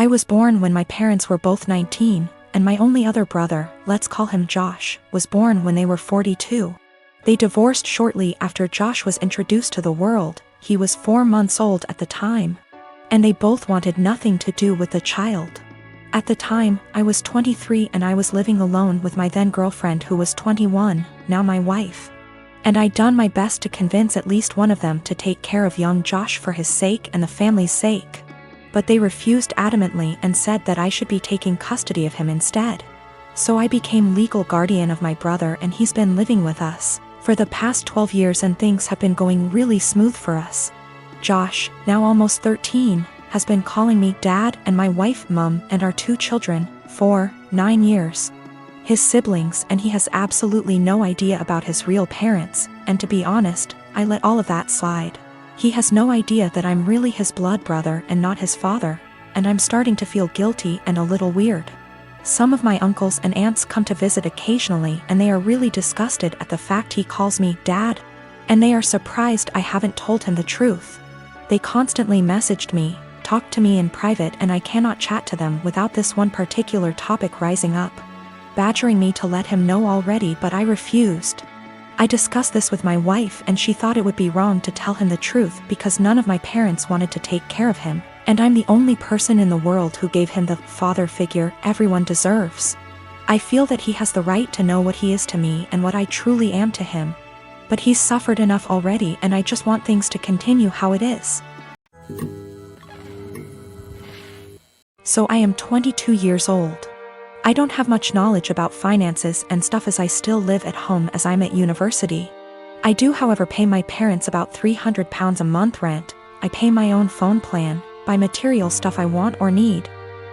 I was born when my parents were both 19, and my only other brother, let's call him Josh, was born when they were 42. They divorced shortly after Josh was introduced to the world. He was 4 months old at the time. And they both wanted nothing to do with the child. At the time, I was 23 and I was living alone with my then girlfriend who was 21, now my wife. And I'd done my best to convince at least one of them to take care of young Josh for his sake and the family's sake. But they refused adamantly and said that I should be taking custody of him instead. So I became legal guardian of my brother and he's been living with us for the past 12 years and things have been going really smooth for us. Josh, now almost 13, has been calling me Dad and my wife Mum and our 2 children, 4, 9 years. His siblings and he has absolutely no idea about his real parents, and to be honest, I let all of that slide. He has no idea that I'm really his blood brother and not his father, and I'm starting to feel guilty and a little weird. Some of my uncles and aunts come to visit occasionally and they are really disgusted at the fact he calls me Dad, and they are surprised I haven't told him the truth. They constantly messaged me, talked to me in private, and I cannot chat to them without this one particular topic rising up, badgering me to let him know already, but I refused. I discussed this with my wife and she thought it would be wrong to tell him the truth because none of my parents wanted to take care of him, and I'm the only person in the world who gave him the father figure everyone deserves. I feel that he has the right to know what he is to me and what I truly am to him. But he's suffered enough already and I just want things to continue how it is. So I am 22 years old. I don't have much knowledge about finances and stuff as I still live at home as I'm at university. I do however pay my parents about £300 a month rent, I pay my own phone plan, buy material stuff I want or need,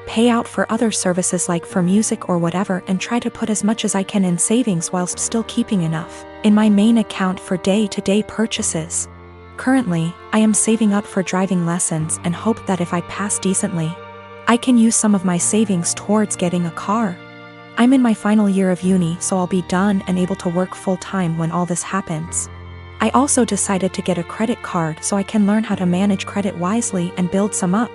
pay out for other services like for music or whatever, and try to put as much as I can in savings whilst still keeping enough in my main account for day-to-day purchases. Currently, I am saving up for driving lessons and hope that if I pass decently, I can use some of my savings towards getting a car. I'm in my final year of uni, so I'll be done and able to work full-time when all this happens. I also decided to get a credit card so I can learn how to manage credit wisely and build some up.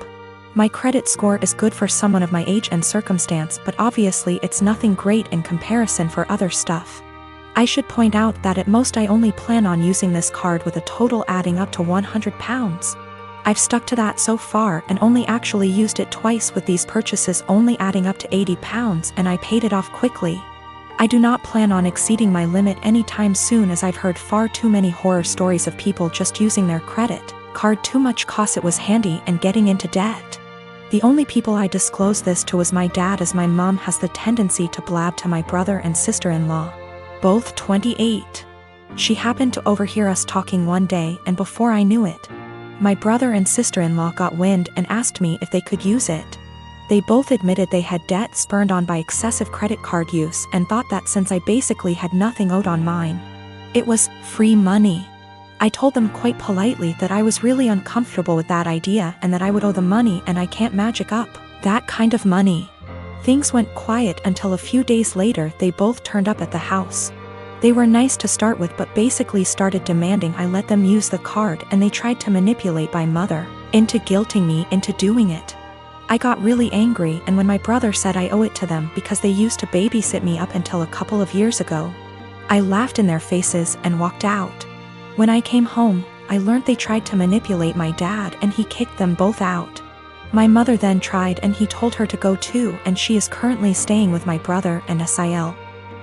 My credit score is good for someone of my age and circumstance, but obviously it's nothing great in comparison for other stuff. I should point out that at most I only plan on using this card with a total adding up to £100. I've stuck to that so far and only actually used it twice, with these purchases only adding up to £80, and I paid it off quickly. I do not plan on exceeding my limit anytime soon as I've heard far too many horror stories of people just using their credit card too much cause it was handy and getting into debt. The only people I disclose this to is my dad, as my mom has the tendency to blab to my brother and sister-in-law, both 28. She happened to overhear us talking one day, and before I knew it, my brother and sister-in-law got wind and asked me if they could use it. They both admitted they had debt spurred on by excessive credit card use and thought that since I basically had nothing owed on mine, it was free money. I told them quite politely that I was really uncomfortable with that idea and that I would owe the money and I can't magic up that kind of money. Things went quiet until a few days later they both turned up at the house. They were nice to start with but basically started demanding I let them use the card, and they tried to manipulate my mother into guilting me into doing it. I got really angry, and when my brother said I owe it to them because they used to babysit me up until a couple of years ago, I laughed in their faces and walked out. When I came home, I learned they tried to manipulate my dad and he kicked them both out. My mother then tried and he told her to go too, and she is currently staying with my brother and Sil.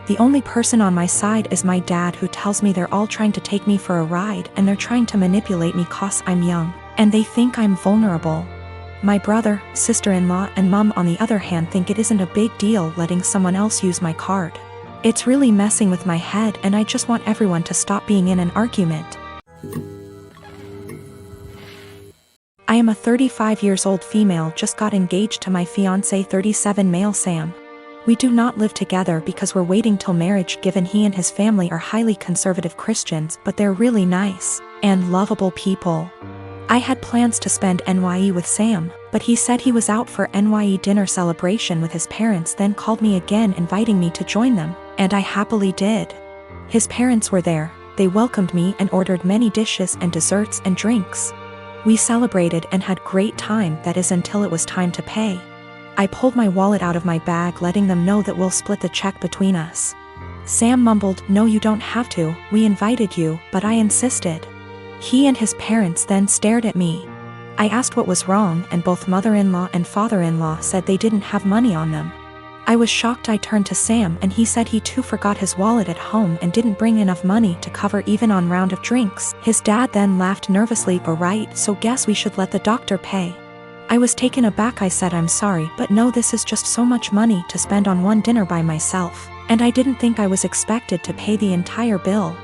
The only person on my side is my dad, who tells me they're all trying to take me for a ride and they're trying to manipulate me cause I'm young and they think I'm vulnerable. My brother, sister-in-law and mom on the other hand think it isn't a big deal letting someone else use my card. It's really messing with my head and I just want everyone to stop being in an argument. I am a 35 years old female, just got engaged to my fiancé 37 male Sam. We do not live together because we're waiting till marriage, given he and his family are highly conservative Christians, but they're really nice and lovable people. I had plans to spend NYE with Sam, but he said he was out for NYE dinner celebration with his parents, then called me again inviting me to join them, and I happily did. His parents were there, they welcomed me and ordered many dishes and desserts and drinks. We celebrated and had great time, that is until it was time to pay. I pulled my wallet out of my bag, letting them know that we'll split the check between us. Sam mumbled, "No, you don't have to, we invited you," but I insisted. He and his parents then stared at me. I asked what was wrong, and both mother-in-law and father-in-law said they didn't have money on them. I was shocked. I turned to Sam and he said he too forgot his wallet at home and didn't bring enough money to cover even on round of drinks. His dad then laughed nervously. "Right, so guess we should let the doctor pay." I was taken aback. I said, "I'm sorry, but no, this is just so much money to spend on one dinner by myself, and I didn't think I was expected to pay the entire bill."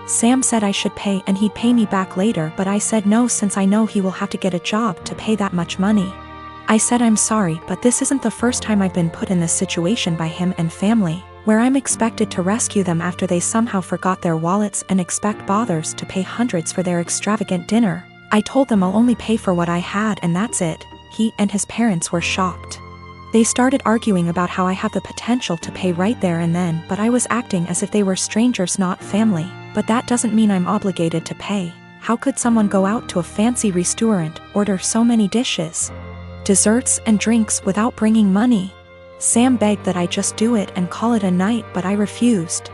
Sam said I should pay and he'd pay me back later, but I said no, since I know he will have to get a job to pay that much money. I said, "I'm sorry, but this isn't the first time I've been put in this situation by him and family, where I'm expected to rescue them after they somehow forgot their wallets and expect bothers to pay hundreds for their extravagant dinner." I told them I'll only pay for what I had and that's it. He and his parents were shocked. They started arguing about how I have the potential to pay right there and then, but I was acting as if they were strangers, not family. But that doesn't mean I'm obligated to pay. How could someone go out to a fancy restaurant, order so many dishes, desserts and drinks without bringing money? Sam begged that I just do it and call it a night, but I refused.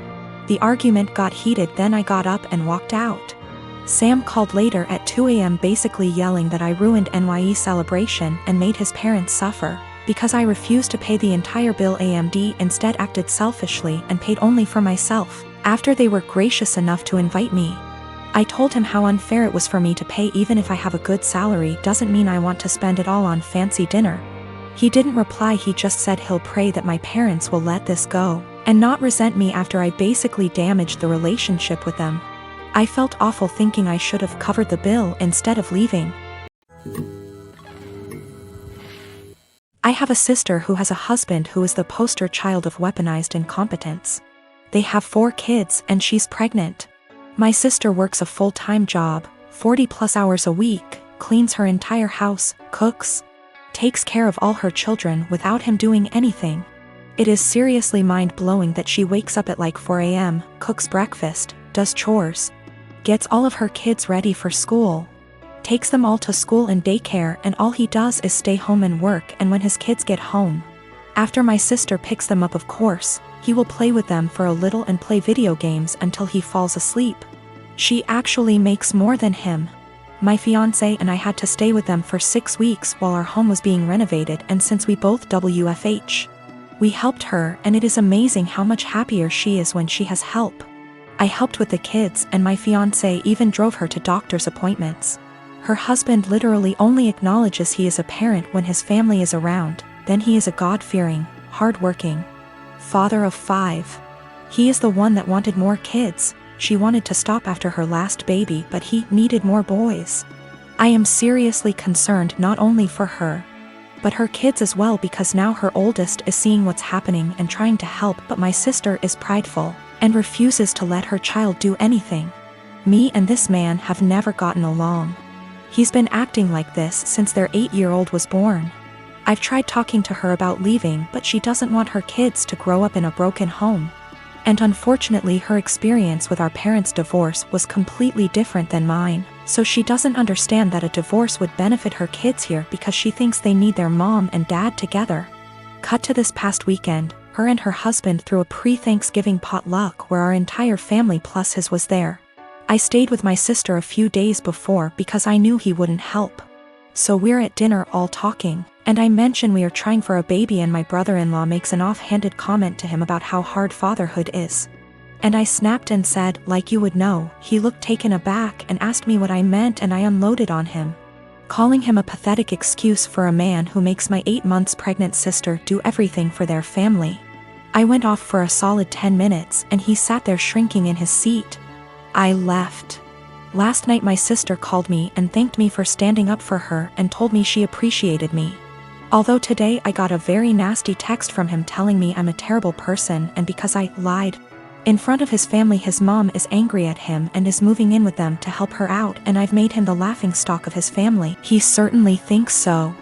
The argument got heated, then I got up and walked out. Sam called later at 2 a.m. basically yelling that I ruined NYE celebration and made his parents suffer, because I refused to pay the entire bill. AMD instead acted selfishly and paid only for myself, after they were gracious enough to invite me. I told him how unfair it was for me to pay. Even if I have a good salary doesn't mean I want to spend it all on fancy dinner. He didn't reply, he just said he'll pray that my parents will let this go, and not resent me after I basically damaged the relationship with them. I felt awful thinking I should have covered the bill instead of leaving. I have a sister who has a husband who is the poster child of weaponized incompetence. They have 4 kids and she's pregnant. My sister works a full-time job, 40+ hours a week, cleans her entire house, cooks, takes care of all her children without him doing anything. It is seriously mind-blowing that she wakes up at like 4 a.m., cooks breakfast, does chores, gets all of her kids ready for school, takes them all to school and daycare, and all he does is stay home and work. And when his kids get home, after my sister picks them up, of course, he will play with them for a little and play video games until he falls asleep. She actually makes more than him. My fiancé and I had to stay with them for 6 weeks while our home was being renovated, and since we both WFH, we helped her, and it is amazing how much happier she is when she has help. I helped with the kids, and my fiancé even drove her to doctor's appointments. Her husband literally only acknowledges he is a parent when his family is around, then he is a God-fearing, hard-working father of 5. He is the one that wanted more kids. She wanted to stop after her last baby, but he needed more boys. I am seriously concerned not only for her, but her kids as well, because now her oldest is seeing what's happening and trying to help, but my sister is prideful and refuses to let her child do anything. Me and this man have never gotten along. He's been acting like this since their 8-year-old was born. I've tried talking to her about leaving, but she doesn't want her kids to grow up in a broken home. And unfortunately, her experience with our parents' divorce was completely different than mine, so she doesn't understand that a divorce would benefit her kids here because she thinks they need their mom and dad together. Cut to this past weekend, her and her husband threw a pre-Thanksgiving potluck where our entire family plus his was there. I stayed with my sister a few days before because I knew he wouldn't help. So we're at dinner all talking, and I mention we are trying for a baby, and my brother-in-law makes an offhanded comment to him about how hard fatherhood is. And I snapped and said, "Like you would know." He looked taken aback and asked me what I meant, and I unloaded on him, calling him a pathetic excuse for a man who makes my 8 months pregnant sister do everything for their family. I went off for a solid 10 minutes and he sat there shrinking in his seat. I left. Last night my sister called me and thanked me for standing up for her and told me she appreciated me. Although today I got a very nasty text from him telling me I'm a terrible person, and because I lied in front of his family, his mom is angry at him and is moving in with them to help her out, and I've made him the laughingstock of his family. He certainly thinks so.